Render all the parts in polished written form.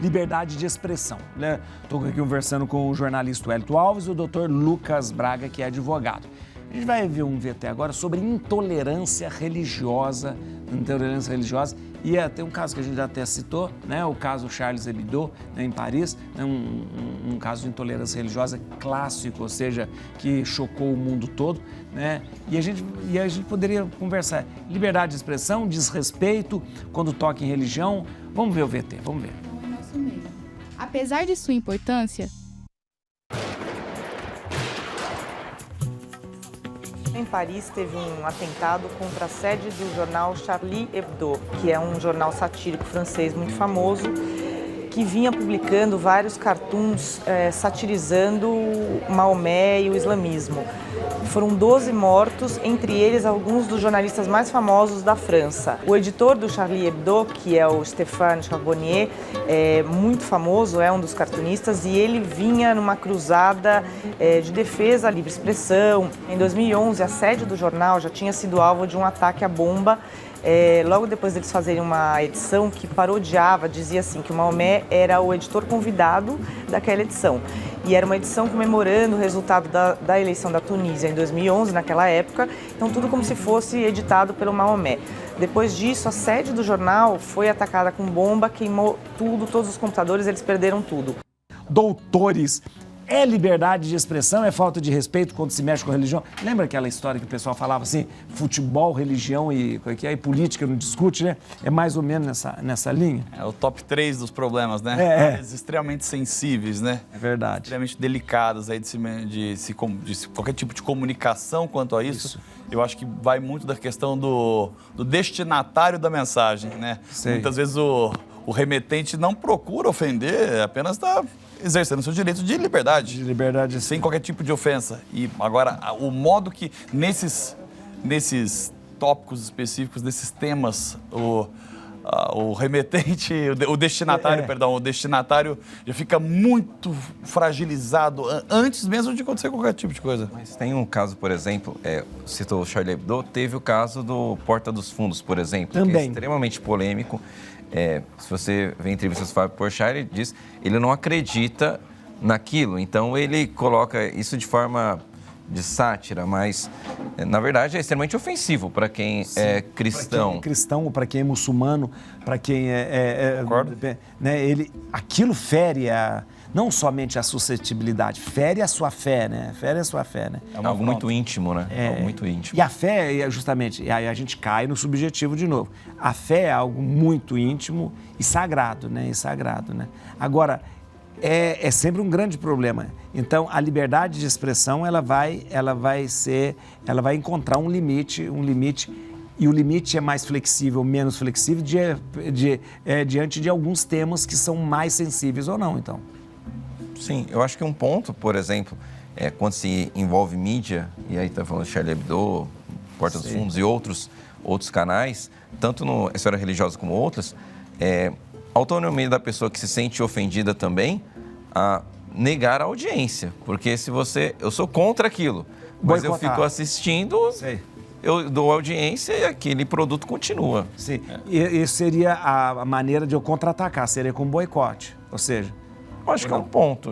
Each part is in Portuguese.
liberdade de expressão. Estou aqui conversando com o jornalista Wellington Alves e o doutor Lucas Braga, que é advogado. A gente vai ver um VT agora sobre intolerância religiosa, e tem um caso que a gente até citou, né, o caso Charlie Hebdo, né, em Paris, né, um caso de intolerância religiosa clássico, ou seja, que chocou o mundo todo, né, e a gente poderia conversar liberdade de expressão, desrespeito, quando toca em religião. Vamos ver o VT, vamos ver. Não é nosso meio. Apesar de sua importância, em Paris, teve um atentado contra a sede do jornal Charlie Hebdo, que é um jornal satírico francês muito famoso, que vinha publicando vários cartoons satirizando Maomé e o islamismo. Foram 12 mortos, entre eles alguns dos jornalistas mais famosos da França. O editor do Charlie Hebdo, que é o Stéphane Charbonnier, é muito famoso, é um dos cartunistas, e ele vinha numa cruzada de defesa à livre expressão. Em 2011, a sede do jornal já tinha sido alvo de um ataque à bomba. Logo depois deles fazerem uma edição que parodiava, dizia assim, que o Maomé era o editor convidado daquela edição. E era uma edição comemorando o resultado da eleição da Tunísia em 2011, naquela época. Então, tudo como se fosse editado pelo Maomé. Depois disso, a sede do jornal foi atacada com bomba, queimou tudo, todos os computadores, eles perderam tudo. Doutores, é liberdade de expressão, é falta de respeito quando se mexe com religião? Lembra aquela história que o pessoal falava assim, futebol, religião e política não discute, né? É mais ou menos nessa linha? É o top 3 dos problemas, né? Áreas extremamente sensíveis, né? É verdade. Extremamente delicadas aí de qualquer tipo de comunicação quanto a isso. Eu acho que vai muito da questão do destinatário da mensagem, né? Sei. Muitas vezes o remetente não procura ofender, apenas está exercendo seu direito de liberdade. De liberdade. Sem qualquer tipo de ofensa. E agora, o modo que nesses tópicos específicos, nesses temas, o remetente, o destinatário, o destinatário já fica muito fragilizado antes mesmo de acontecer qualquer tipo de coisa. Mas tem um caso, por exemplo, citou o Charlie Hebdo, teve o caso do Porta dos Fundos, por exemplo, também. Que é extremamente polêmico. Se você vê entrevistas do Fábio Porchat, ele diz ele não acredita naquilo, então ele coloca isso de forma de sátira, mas na verdade é extremamente ofensivo para quem é cristão. Para quem é cristão, para quem é muçulmano, para quem Concordo. Né, aquilo fere não somente a suscetibilidade, fere a sua fé, né? Fere a sua fé, né? É algo muito íntimo, né? É algo muito íntimo. E a fé, justamente, aí a gente cai no subjetivo de novo. A fé é algo muito íntimo e sagrado, né? Agora, é sempre um grande problema. Então, a liberdade de expressão, ela vai encontrar um limite, e o limite é mais flexível, menos flexível, diante de alguns temas que são mais sensíveis ou não, então. Sim, eu acho que um ponto, por exemplo, quando se envolve mídia, e aí está falando de Charlie Hebdo, Porta dos Fundos e outros canais, tanto no Esfera Religiosa como outras, a autonomia da pessoa que se sente ofendida também a negar a audiência, porque eu sou contra aquilo, mas eu fico assistindo, eu dou audiência e aquele produto continua. Sim, e seria a maneira de eu contra-atacar, seria com boicote, ou seja... Eu acho que é um ponto,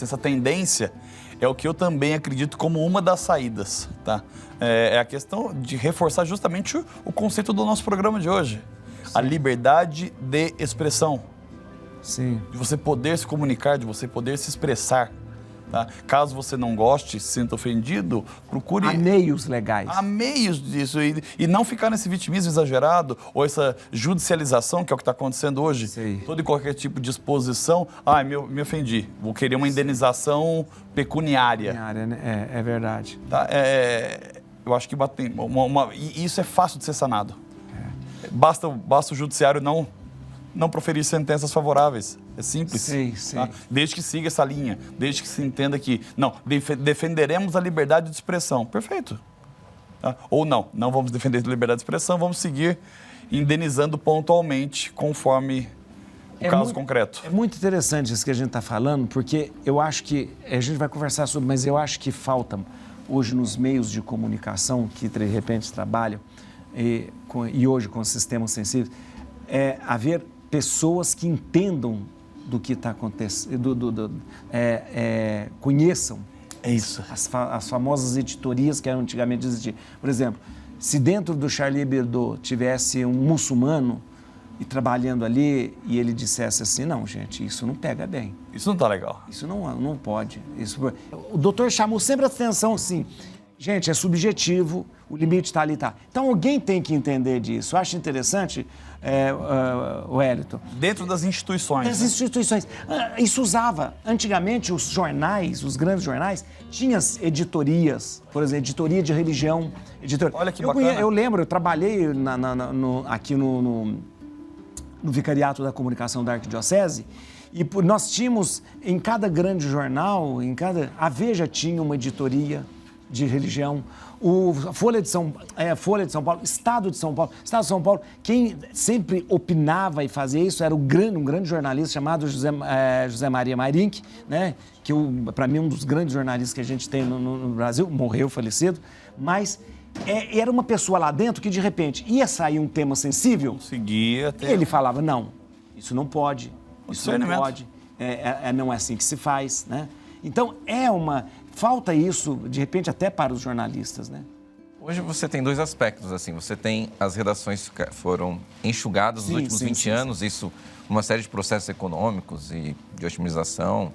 Essa tendência é o que eu também acredito como uma das saídas, tá? É a questão de reforçar justamente o conceito do nosso programa de hoje. Sim. A liberdade de expressão. Sim. De você poder se comunicar, de você poder se expressar. Tá? Caso você não goste, se sinta ofendido, procure... Há meios legais. Há meios disso. E não ficar nesse vitimismo exagerado ou essa judicialização, que é o que está acontecendo hoje. Sei. Todo e qualquer tipo de exposição. Me ofendi. Vou querer uma indenização pecuniária. Né? É verdade. Tá? Eu acho que e isso é fácil de ser sanado. Basta o judiciário não proferir sentenças favoráveis. É simples. Sei. Tá? Desde que siga essa linha, desde que se entenda que, defenderemos a liberdade de expressão. Perfeito. Tá? Ou não vamos defender a liberdade de expressão, vamos seguir indenizando pontualmente, conforme o caso concreto. É muito interessante isso que a gente está falando, porque eu acho que, a gente vai conversar sobre, mas eu acho que falta hoje nos meios de comunicação que de repente trabalham, e hoje com sistemas sensíveis, é haver pessoas que entendam do que está acontecendo, conheçam as famosas editorias que antigamente existiam. Por exemplo, se dentro do Charlie Hebdo tivesse um muçulmano e trabalhando ali e ele dissesse assim, não, gente, isso não pega bem. Isso não está legal. Isso não pode. O doutor chamou sempre a atenção assim, gente, é subjetivo, o limite está ali, tá. Então alguém tem que entender disso. Eu acho interessante, Wellington. Dentro das instituições. Das instituições. Isso usava. Antigamente, os jornais, os grandes jornais, tinham editorias, por exemplo, editoria de religião. Olha que bacana. Eu lembro, eu trabalhei aqui no Vicariato da Comunicação da Arquidiocese, e nós tínhamos, em cada grande jornal, a Veja tinha uma editoria de religião, Folha de São Paulo, Estado de São Paulo, quem sempre opinava e fazia isso era um grande jornalista chamado José Maria Marink, né? Que para mim é um dos grandes jornalistas que a gente tem no Brasil, morreu, falecido, mas era uma pessoa lá dentro que de repente ia sair um tema sensível, conseguia ter... e ele falava, não, isso não pode, isso não pode, não é assim que se faz, né? Então falta isso, de repente, até para os jornalistas, né? Hoje você tem dois aspectos, assim. Você tem as redações que foram enxugadas nos últimos 20 anos, isso, uma série de processos econômicos e de otimização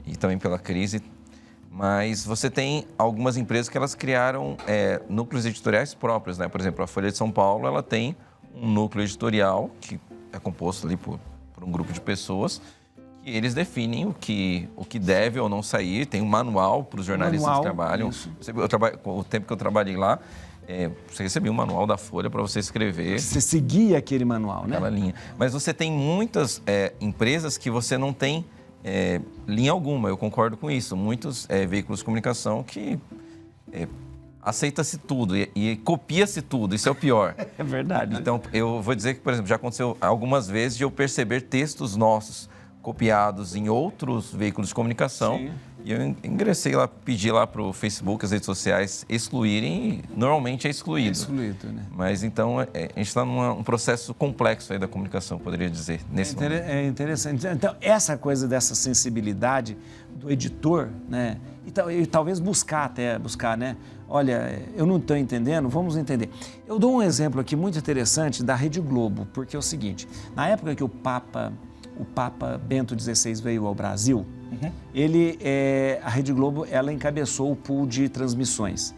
e também pela crise. Mas você tem algumas empresas que elas criaram núcleos editoriais próprios, né? Por exemplo, a Folha de São Paulo, ela tem um núcleo editorial que é composto ali por um grupo de pessoas que eles definem o que deve ou não sair. Tem um manual para os jornalistas que trabalham. O tempo que eu trabalhei lá, você recebia um manual da Folha para você escrever. Você seguia aquele manual, né? Aquela linha. Mas você tem muitas empresas que você não tem linha alguma, eu concordo com isso. Muitos veículos de comunicação que aceita-se tudo e copia-se tudo, isso é o pior. É verdade. Então, eu vou dizer que, por exemplo, já aconteceu algumas vezes de eu perceber textos nossos copiados em outros veículos de comunicação. Sim. E eu ingressei lá, pedi lá para o Facebook, as redes sociais, excluírem, e normalmente é excluído. É excluído, né? Mas então, a gente está num processo complexo aí da comunicação, poderia dizer, nesse momento. É interessante. Então, essa coisa dessa sensibilidade do editor, né? E talvez buscar, né? Olha, eu não estou entendendo, vamos entender. Eu dou um exemplo aqui muito interessante da Rede Globo, porque é o seguinte, na época que o Papa Bento XVI veio ao Brasil, a Rede Globo, ela encabeçou o pool de transmissões.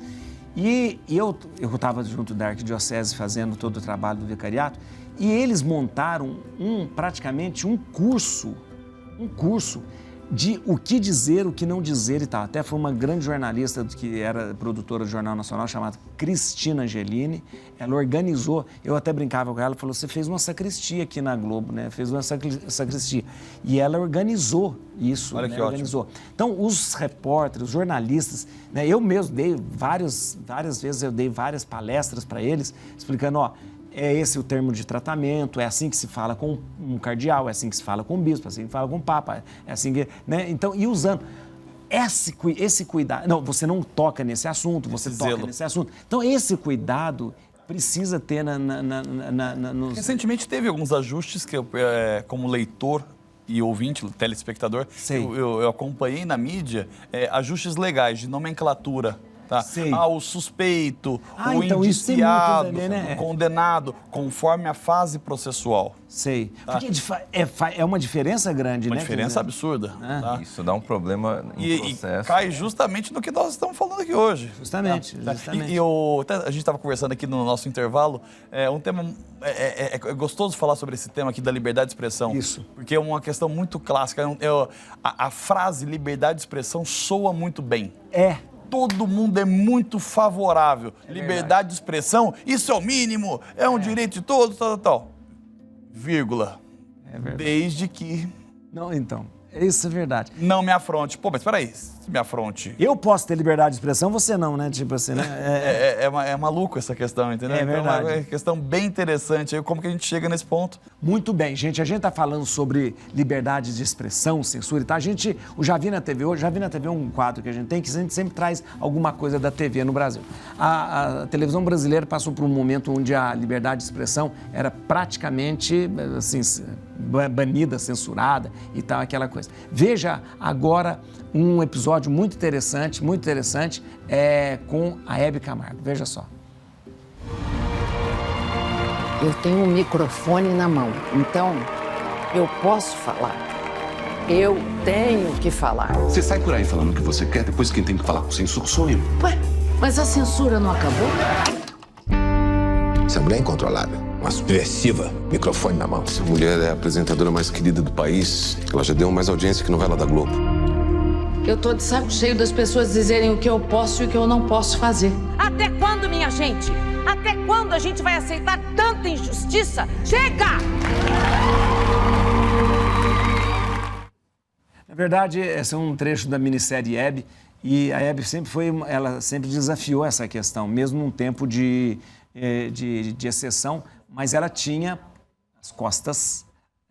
E eu estava junto da Arquidiocese fazendo todo o trabalho do vicariato, e eles montaram praticamente um curso de o que dizer, o que não dizer e tal. Até foi uma grande jornalista que era produtora do Jornal Nacional, chamada Cristina Angelini. Ela organizou, eu até brincava com ela, falou, você fez uma sacristia aqui na Globo, né? Fez uma sacristia. E ela organizou isso. Olha, né? Que Organizou. Então, os repórteres, os jornalistas, né? Eu mesmo dei várias vezes, eu dei várias palestras para eles, explicando, é esse o termo de tratamento, é assim que se fala com um cardeal, é assim que se fala com um bispo, é assim que se fala com um papa, é assim que... Né? Então, e usando esse cuidado... Não, você não toca nesse assunto, você toca nesse assunto. Então, esse cuidado precisa ter nos... Recentemente teve alguns ajustes que eu, como leitor e ouvinte, telespectador, eu acompanhei na mídia ajustes legais de nomenclatura. Tá? O suspeito, o então indiciado, também, né? O condenado, conforme a fase processual. Sei. Tá? Porque é uma diferença grande, né? Uma diferença absurda. Tá? Isso dá um problema no processo. E cai justamente no que nós estamos falando aqui hoje. Justamente. Tá? Justamente. A gente estava conversando aqui no nosso intervalo, um tema... É gostoso falar sobre esse tema aqui da liberdade de expressão. Isso. Porque é uma questão muito clássica. A frase liberdade de expressão soa muito bem. Todo mundo é muito favorável. Liberdade de expressão, isso é o mínimo, é um direito de todos, tal. Vírgula. É verdade. Desde que... Não, então. Isso é verdade. Não me afronte. Pô, mas peraí, me afronte. Eu posso ter liberdade de expressão, você não, né? Tipo assim, né? É maluco essa questão, entendeu? É verdade. Então, é uma questão bem interessante. Aí, como que a gente chega nesse ponto? Muito bem, gente. A gente está falando sobre liberdade de expressão, censura e tal. O Já Vi na TV hoje, Já Vi na TV é um quadro que a gente sempre traz alguma coisa da TV no Brasil. A televisão brasileira passou por um momento onde a liberdade de expressão era praticamente, assim, banida, censurada e tal, aquela coisa. Veja agora um episódio muito interessante, com a Hebe Camargo. Veja só. Eu tenho um microfone na mão, então eu posso falar. Eu tenho que falar. Você sai por aí falando o que você quer, depois quem tem que falar com censura sou eu. Ué, mas a censura não acabou? Essa mulher é incontrolável, uma subversiva, microfone na mão. Essa mulher é a apresentadora mais querida do país. Ela já deu mais audiência que novela da Globo. Eu tô de saco cheio das pessoas dizerem o que eu posso e o que eu não posso fazer. Até quando, minha gente? Até quando a gente vai aceitar tanta injustiça? Chega! Na verdade, esse é um trecho da minissérie Hebe, e a Hebe ela sempre desafiou essa questão, mesmo num tempo de exceção, mas ela tinha as costas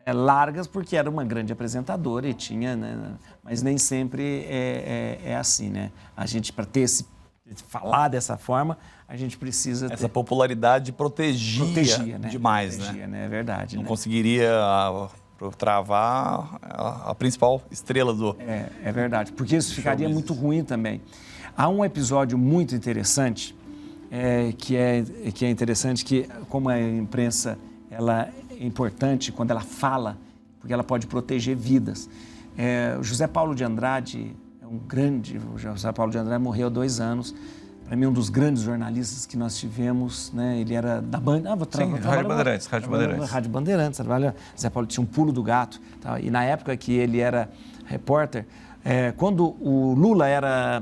largas porque era uma grande apresentadora e tinha, né, mas nem sempre é assim, né? A gente, para falar dessa forma, a gente precisa Essa popularidade protegia né? demais, protegia, né? É verdade. Não né? conseguiria travar a principal estrela do... É verdade, porque isso ficaria muito ruim também. Há um episódio muito interessante, que é interessante, que como a imprensa ela é importante quando ela fala, porque ela pode proteger vidas. O José Paulo de Andrade o José Paulo de Andrade morreu há 2 anos. Para mim, um dos grandes jornalistas que nós tivemos, né? Ele era da Band... Rádio Bandeirantes. Rádio Bandeirantes. José Paulo tinha um Pulo do Gato. Tá? E na época que ele era repórter, quando o Lula era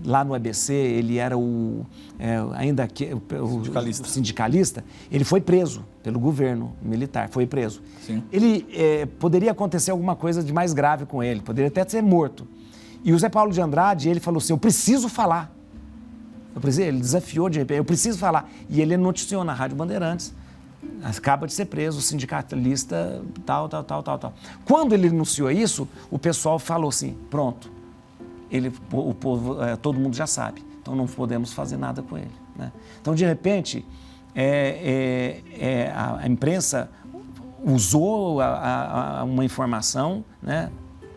lá no ABC, ele era o sindicalista, ele foi preso pelo governo militar, foi preso. Sim. Ele, poderia acontecer alguma coisa de mais grave com ele, poderia até ser morto. E o Zé Paulo de Andrade, ele falou assim, eu preciso falar. Ele desafiou de repente, eu preciso falar. E ele noticiou na Rádio Bandeirantes, acaba de ser preso, o sindicalista, tal. Quando ele anunciou isso, o pessoal falou assim, pronto, o povo, todo mundo já sabe, então não podemos fazer nada com ele. Né? Então, de repente, a imprensa usou uma informação, né?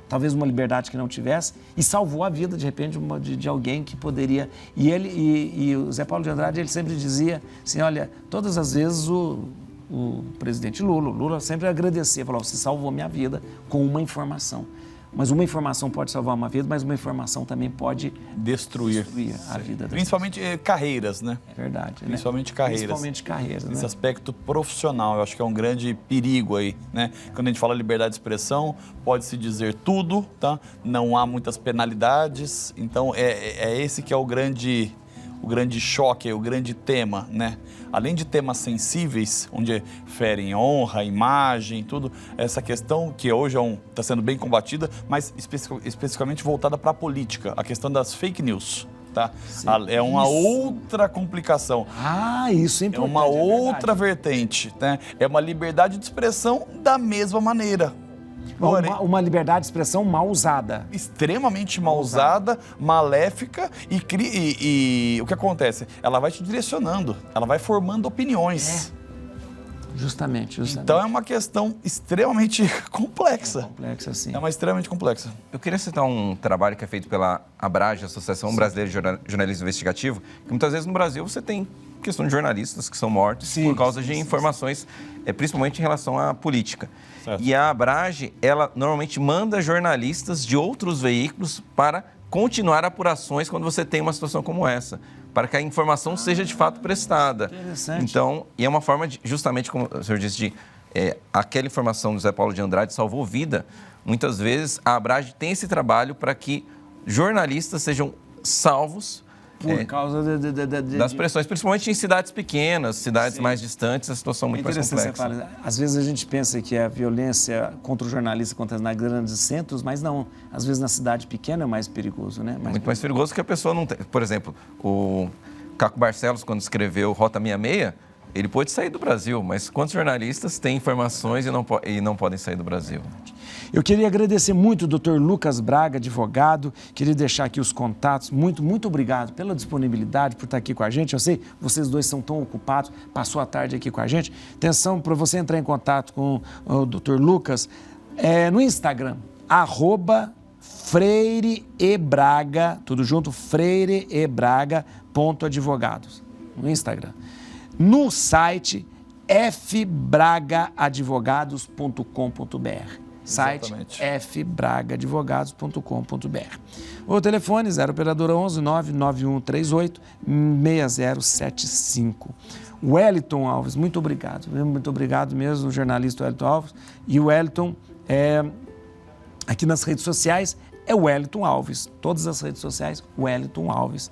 Talvez uma liberdade que não tivesse, e salvou a vida, de repente, de alguém que poderia... E o Zé Paulo de Andrade, ele sempre dizia assim, olha, todas as vezes o presidente Lula sempre agradecia, falou, você salvou minha vida com uma informação. Mas uma informação pode salvar uma vida, mas uma informação também pode destruir a vida. Principalmente carreiras, né? É verdade. Principalmente né? carreiras. Principalmente carreiras. Esse né? aspecto profissional, eu acho que é um grande perigo aí, né? Quando a gente fala liberdade de expressão, pode-se dizer tudo, tá? Não há muitas penalidades, então é esse que é o grande choque, o grande tema, né? Além de temas sensíveis, onde ferem honra, imagem, tudo, essa questão que hoje está sendo bem combatida, mas especificamente voltada para a política, a questão das fake news, tá? É uma outra complicação. Isso é importante. É uma outra vertente, né? É uma liberdade de expressão da mesma maneira. Uma liberdade de expressão mal usada. Extremamente mal usada, maléfica e o que acontece? Ela vai te direcionando, ela vai formando opiniões. Justamente. Então é uma questão extremamente complexa. Complexa, sim. É uma extremamente complexa. Eu queria citar um trabalho que é feito pela ABRAGE, Associação Brasileira de Jornalismo Investigativo, que muitas vezes no Brasil você tem questão de jornalistas que são mortos por causa de informações, principalmente em relação à política. Certo. E a ABRAGE, ela normalmente manda jornalistas de outros veículos para continuar apurações quando você tem uma situação como essa, para que a informação seja de fato prestada. Interessante. Então, e é uma forma de, justamente como o senhor disse, aquela informação do Zé Paulo de Andrade salvou vida. Muitas vezes a ABRAGE tem esse trabalho para que jornalistas sejam salvos Por causa das pressões, principalmente em cidades pequenas, cidades mais distantes, a situação é muito mais complexa. Você fala, às vezes a gente pensa que a violência contra o jornalista acontece nas grandes centros, mas não. Às vezes na cidade pequena é mais perigoso, né? Muito mais perigoso que a pessoa não tem. Por exemplo, o Caco Barcelos, quando escreveu Rota 66, ele pôde sair do Brasil, mas quantos jornalistas têm informações e não podem sair do Brasil? Eu queria agradecer muito o Dr. Lucas Braga, advogado, queria deixar aqui os contatos. Muito obrigado pela disponibilidade, por estar aqui com a gente. Eu sei que vocês dois são tão ocupados, passou a tarde aqui com a gente. Atenção, para você entrar em contato com o Dr. Lucas, no Instagram, @FreireEBraga, tudo junto, FreireEBraga.advogados, no Instagram. No site fbragaadvogados.com.br. Site fbragaadvogados.com.br. O telefone 0 operadora 11 99138 6075. Wellington Alves, muito obrigado mesmo, o jornalista Wellington Alves. E o Wellington, aqui nas redes sociais, é Wellington Alves. Todas as redes sociais, Wellington Alves.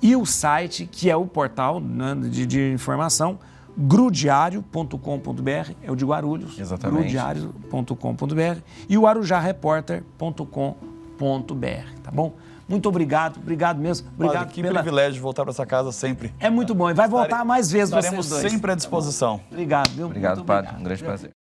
E o site, que é o portal, né, de informação, grudiario.com.br, é o de Guarulhos. Exatamente. Grudiario.com.br e o arujareporter.com.br, tá bom? Muito obrigado mesmo. Obrigado. Que privilégio voltar para essa casa sempre. É muito bom e vai voltar mais vezes. Estaremos sempre à disposição. Obrigado, viu? Obrigado, padre. Um grande prazer.